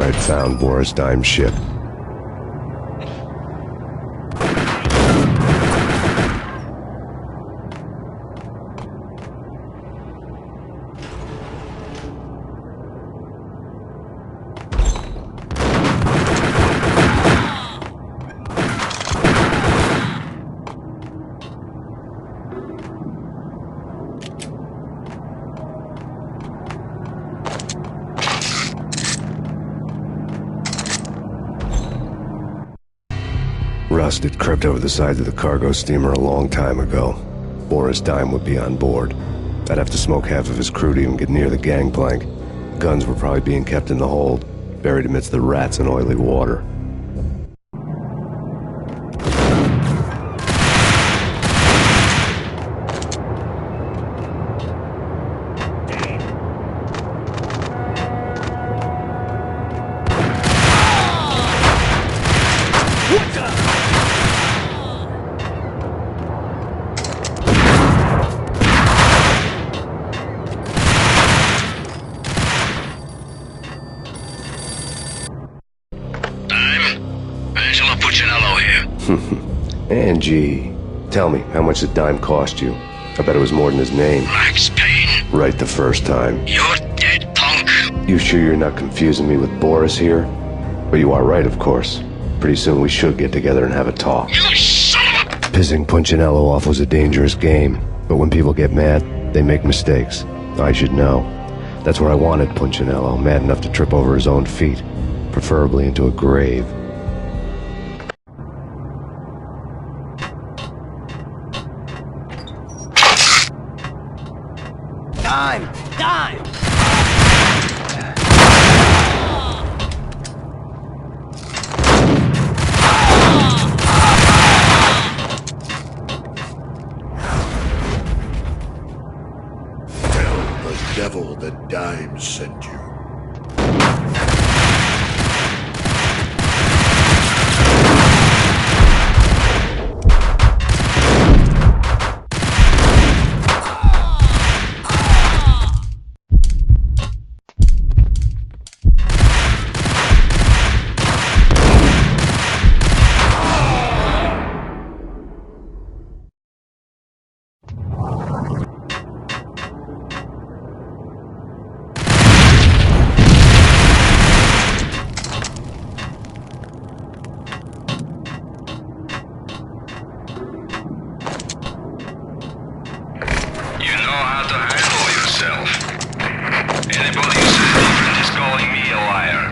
I'd found Boris Dime's ship. Rust had crept over the sides of the cargo steamer a long time ago. Boris Dime would be on board. I'd have to smoke half of his crew to even get near the gangplank. Guns were probably being kept in the hold, buried amidst the rats and oily water. Angie, tell me, how much did Dime cost you? I bet it was more than his name. Max Payne. Right the first time. You're dead, punk. You sure you're not confusing me with Boris here? But you are right, of course. Pretty soon we should get together and have a talk. You son of a... Pissing Punchinello off was a dangerous game, but when people get mad, they make mistakes. I should know. That's where I wanted Punchinello, mad enough to trip over his own feet, preferably into a grave. Dime! Tell the devil that Dime sent you. Anybody who says different is calling me a liar.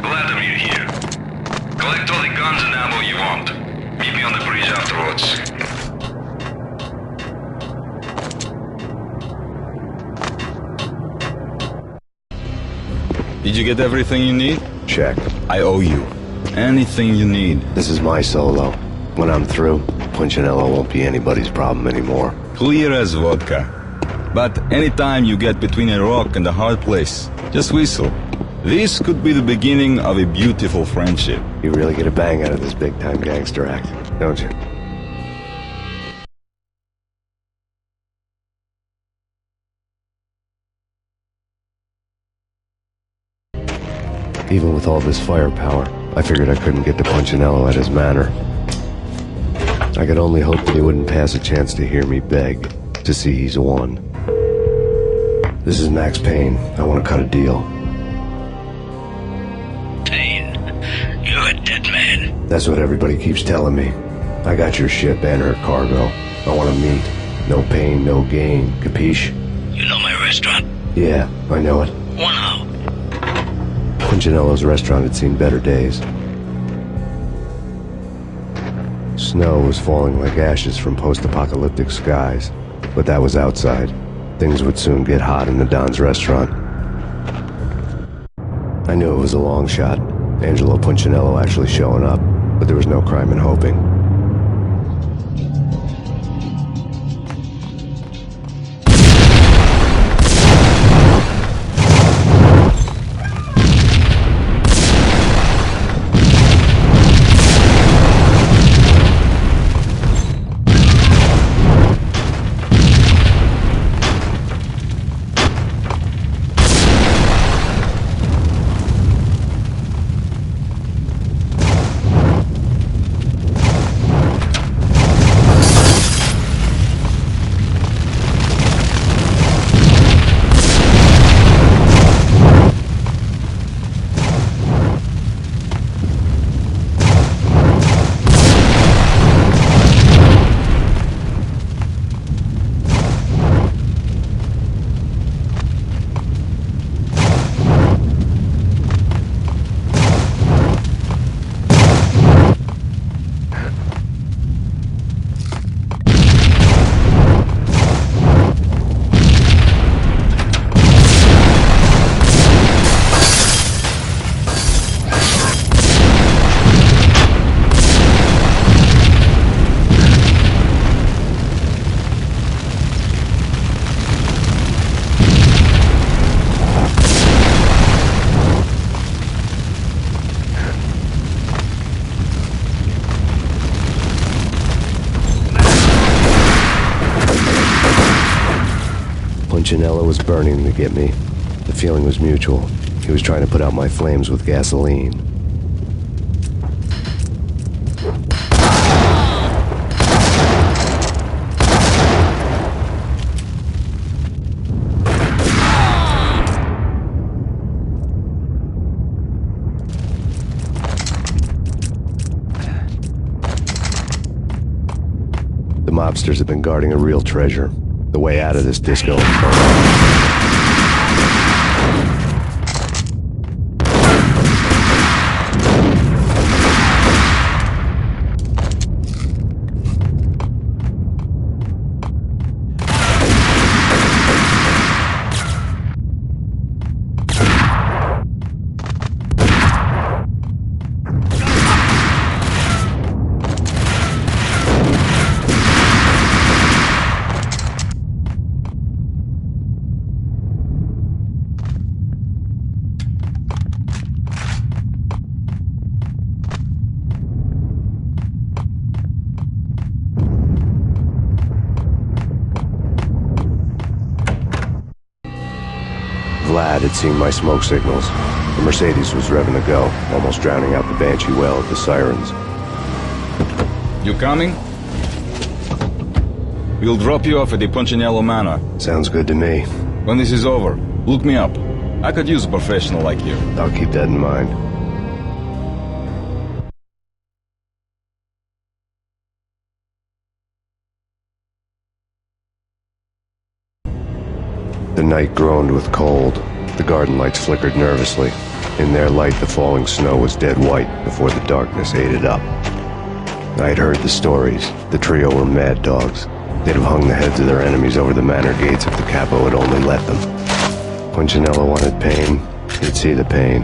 Glad I'm here. Collect all the guns and ammo you want. Meet me on the bridge afterwards. Did you get everything you need? Check. I owe you. Anything you need. This is my solo. When I'm through, Punchinello won't be anybody's problem anymore. Clear as vodka. But anytime you get between a rock and a hard place, just whistle. This could be the beginning of a beautiful friendship. You really get a bang out of this big-time gangster act, don't you? Even with all this firepower, I figured I couldn't get to Punchinello at his manor. I could only hope that he wouldn't pass a chance to hear me beg, to see he's won. This is Max Payne. I want to cut a deal. Payne, you're a dead man. That's what everybody keeps telling me. I got your ship and her cargo. I want to meet. No pain, no gain. Capiche? You know my restaurant? Yeah, I know it. 1 hour. Punchinello's restaurant had seen better days. Snow was falling like ashes from post-apocalyptic skies, but that was outside. Things would soon get hot in the Don's restaurant. I knew it was a long shot, Angelo Punchinello actually showing up, but there was no crime in hoping. Punchinello was burning to get me. The feeling was mutual. He was trying to put out my flames with gasoline. The mobsters have been guarding a real treasure. The way out of this disco. Vlad had seen my smoke signals. The Mercedes was revving to go, almost drowning out the Banshee wail of the sirens. You coming? We'll drop you off at the Punchinello Manor. Sounds good to me. When this is over, look me up. I could use a professional like you. I'll keep that in mind. The night groaned with cold. The garden lights flickered nervously. In their light, the falling snow was dead white before the darkness ate it up. I'd heard the stories. The trio were mad dogs. They'd have hung the heads of their enemies over the manor gates if the capo had only let them. Punchinello wanted Payne. He'd see the pain.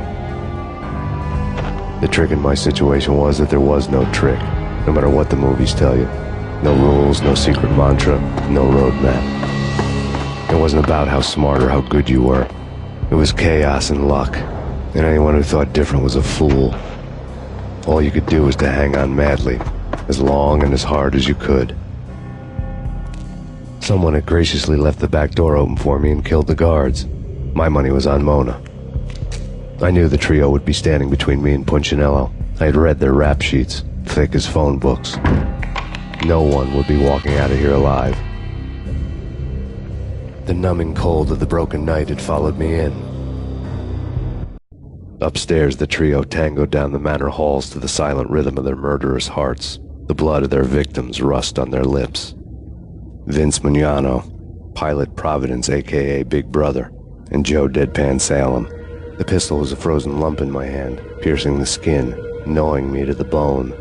The trick in my situation was that there was no trick, no matter what the movies tell you. No rules, no secret mantra, no roadmap. It wasn't about how smart or how good you were. It was chaos and luck, and anyone who thought different was a fool. All you could do was to hang on madly, as long and as hard as you could. Someone had graciously left the back door open for me and killed the guards. My money was on Mona. I knew the trio would be standing between me and Punchinello. I had read their rap sheets, thick as phone books. No one would be walking out of here alive. The numbing cold of the broken night had followed me in. Upstairs, the trio tangoed down the manor halls to the silent rhythm of their murderous hearts. The blood of their victims rust on their lips. Vince Mugnano, Pilot Providence, a.k.a. Big Brother, and Joe Deadpan Salem. The pistol was a frozen lump in my hand, piercing the skin, gnawing me to the bone.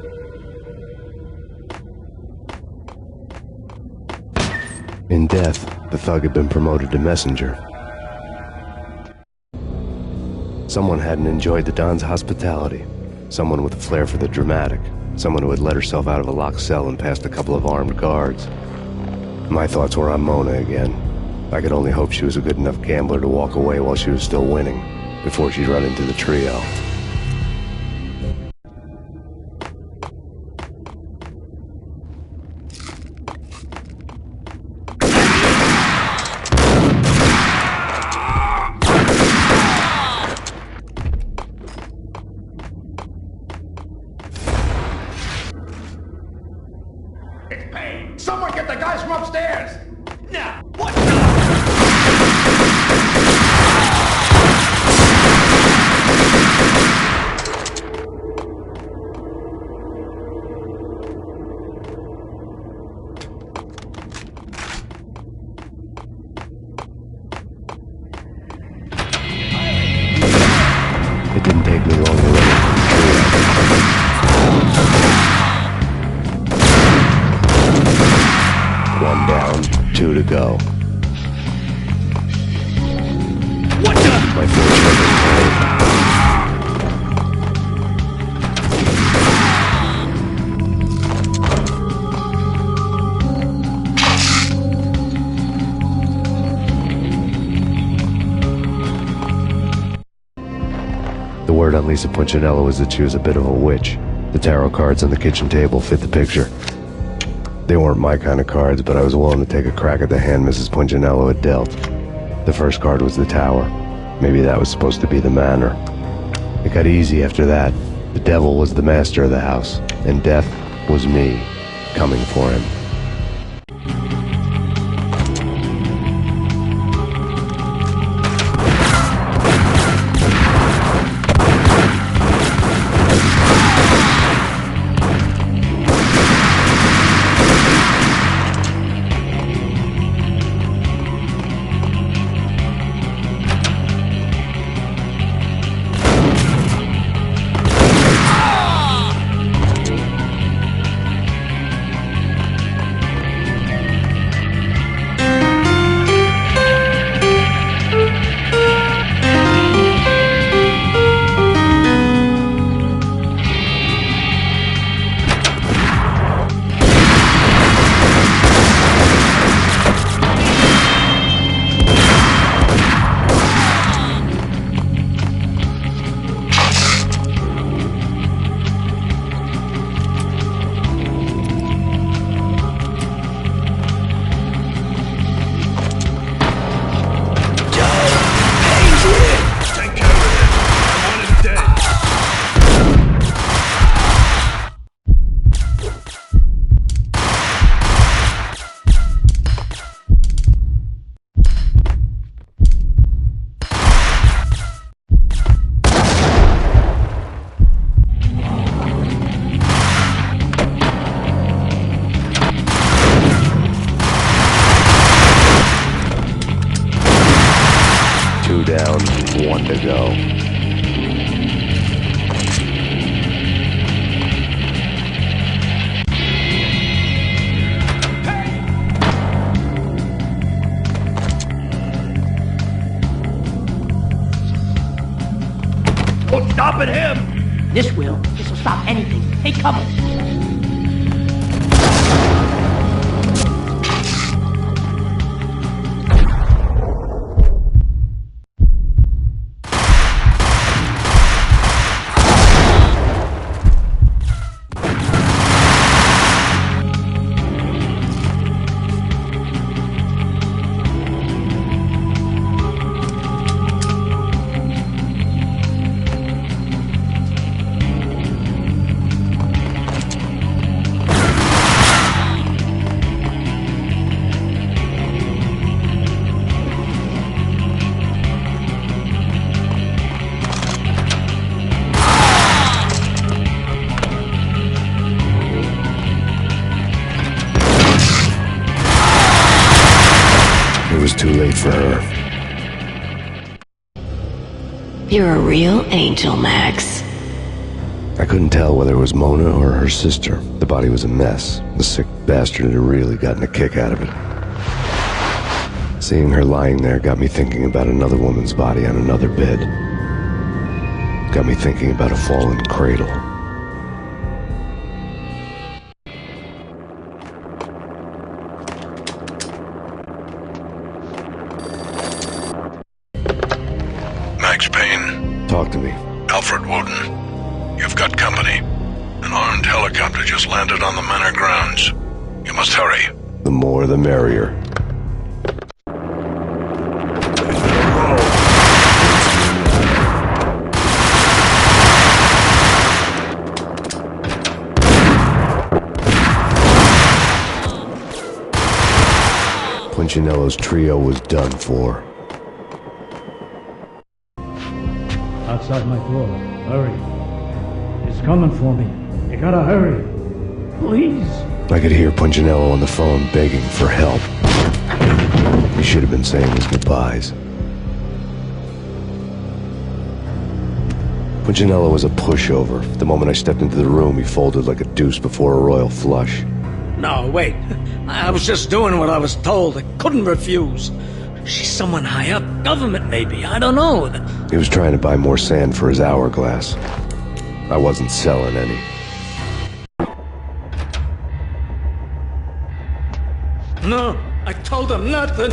In death, the thug had been promoted to messenger. Someone hadn't enjoyed the Don's hospitality. Someone with a flair for the dramatic. Someone who had let herself out of a locked cell and passed a couple of armed guards. My thoughts were on Mona again. I could only hope she was a good enough gambler to walk away while she was still winning, before she'd run into the trio. It's Payne! Someone get the guys from upstairs! Now! What It didn't take me long to run into the trio. One down, two to go. What the? My fortune The word on Lisa Punchinello was that she was a bit of a witch. The tarot cards on the kitchen table fit the picture. They weren't my kind of cards, but I was willing to take a crack at the hand Mrs. Punchinello had dealt. The first guard was the tower. Maybe that was supposed to be the manor. It got easy after that. The devil was the master of the house, and death was me, coming for him. Two down, one to go. What's stopping him? This will stop anything. Hey, cover. It was too late for her. You're a real angel, Max. I couldn't tell whether it was Mona or her sister. The body was a mess. The sick bastard had really gotten a kick out of it. Seeing her lying there got me thinking about another woman's body on another bed. Got me thinking about a fallen cradle. Max Payne, Talk to me. Alfred Woden. You've got company. An armed helicopter just landed on the manor grounds. You must hurry. The more the merrier. Punchinello's trio was done for. Outside my door. Hurry. He's coming for me. You gotta hurry. Please. I could hear Punchinello on the phone begging for help. He should have been saying his goodbyes. Punchinello was a pushover. The moment I stepped into the room, he folded like a deuce before a royal flush. No, wait. I was just doing what I was told. I couldn't refuse. She's someone high up. Government, maybe. I don't know. He was trying to buy more sand for his hourglass. I wasn't selling any. No, I told him nothing.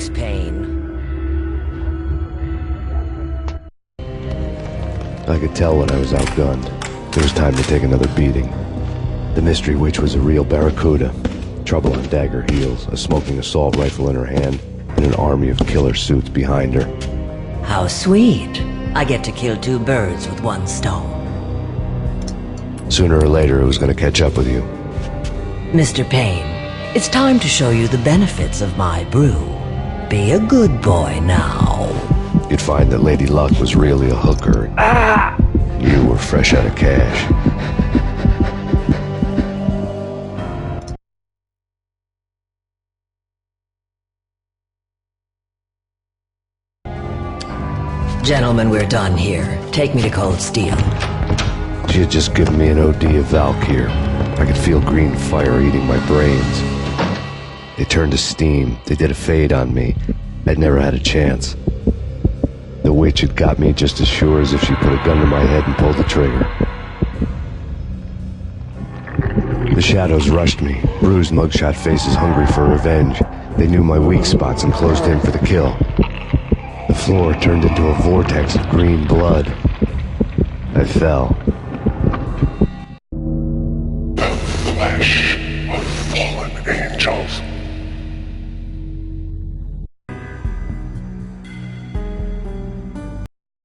Thanks, Payne. I could tell when I was outgunned. It was time to take another beating. The mystery witch was a real barracuda. Trouble on dagger heels, a smoking assault rifle in her hand, and an army of killer suits behind her. How sweet. I get to kill two birds with one stone. Sooner or later, it was going to catch up with you. Mr. Payne, it's time to show you the benefits of my brew. Be a good boy now. You'd find that Lady Luck was really a hooker. You were fresh out of cash. Gentlemen, we're done here. Take me to Cold Steel. She had just given me an OD of Valkyr. I could feel green fire eating my brains. They turned to steam. They did a fade on me. I'd never had a chance. The witch had got me just as sure as if she put a gun to my head and pulled the trigger. The shadows rushed me, bruised mugshot faces hungry for revenge. They knew my weak spots and closed in for the kill. The floor turned into a vortex of green blood. I fell. The flesh of fallen angels